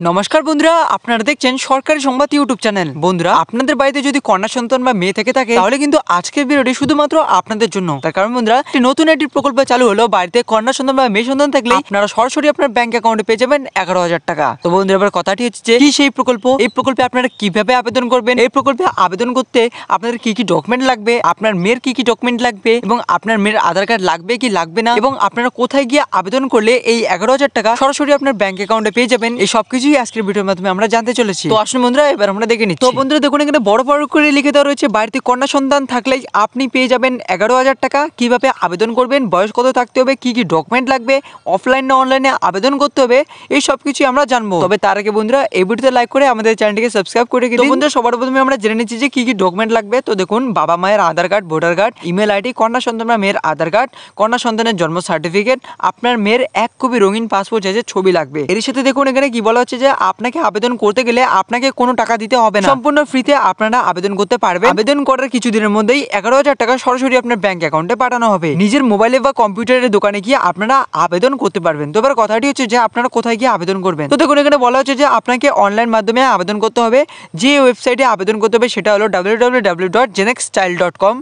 নমস্কার বন্ধুরা, আপনারা দেখছেন সরকারি সংবাদ ইউটিউব চ্যানেল। বন্ধুরা, আপনাদের বাড়িতে যদি কন্যা সন্তান বা মেয়ে থেকে থাকে তাহলে কিন্তু আজকের ভিডিওটি শুধুমাত্র আপনাদের জন্য। তার কারণ বন্ধুরা, নতুন একটি প্রকল্প চালু হলো। বাড়িতে কন্যা সন্তান বা মেয়ে সন্তান থাকলে আপনারা সরাসরি আপনার ব্যাংক অ্যাকাউন্টে পেয়ে যাবেন 11,000 টাকা। তো বন্ধুরা, এবার কথাটি হচ্ছে যে কি সেই প্রকল্প, এই প্রকল্পে আপনারা কিভাবে আবেদন করবেন, এই প্রকল্পে আবেদন করতে আপনাদের কি কি ডকুমেন্ট লাগবে, আপনার মেয়ের কি কি ডকুমেন্ট লাগবে এবং আপনার মেয়ের আধার কার্ড লাগবে কি লাগবে না, এবং আপনারা কোথায় গিয়ে আবেদন করলে এই 11,000 টাকা সরাসরি আপনার ব্যাংক অ্যাকাউন্টে পেয়ে যাবেন, এই সবকিছু আজকের ভিডিওর মাধ্যমে আমরা জানতে চলেছি। তো আসুন বন্ধুরা, এবার আমরা দেখে নিচ্ছি। তো বন্ধুরা দেখুন, এখানে বড় বড় করে লিখে দেওয়া রয়েছে বাড়িতে কন্যা সন্তান থাকলেই আপনি পেয়ে যাবেন 11,000 টাকা। কিভাবে আবেদন করবেন, বয়স কত থাকতে হবে, কি কি ডকুমেন্ট লাগবে, অফলাইন না অনলাইনে আবেদন করতে হবে, এই সবকিছু আমরা জানবো। তবে তার আগে বন্ধুরা, এই ভিডিওতে লাইক করে আমাদের চ্যানেলটিকে সাবস্ক্রাইব করে দিন। তো বন্ধুরা, সবার প্রথমে আমরা জেনে নিচ্ছি যে কি কি ডকুমেন্ট লাগবে। তো দেখুন, বাবা মায়ের Aadhaar card, voter card, email ID, কন্যা সন্তান বা মেয়ের আধার কার্ড, কন্যা সন্তানের জন্ম সার্টিফিকেট, আপনার মেয়ের 1 কপি রঙিন পাসপোর্ট সাইজের ছবি লাগবে। এর সাথে দেখুন এখানে কি বলা হচ্ছে যে আপনাকে আবেদন করতে গেলে আপনাকে কোনো টাকা দিতে হবে না, সম্পূর্ণ ফ্রিতে আপনারা আবেদন করতে পারবেন। আবেদন করার কিছুদিনের মধ্যেই 11,000 টাকা সরাসরি আপনার ব্যাংক অ্যাকাউন্টে পাঠানো হবে। নিজের মোবাইলে বা কম্পিউটারের দোকানে গিয়ে আপনারা আবেদন করতে পারবেন। তো এবার কথাটি হচ্ছে যে আপনারা কোথায় গিয়ে আবেদন করবেন। তো দেখুন এখানে বলা হচ্ছে যে আপনাকে অনলাইন মাধ্যমে আবেদন করতে হবে। যে ওয়েবসাইটে আবেদন করতে হবে সেটা হলো www.genexchild.com/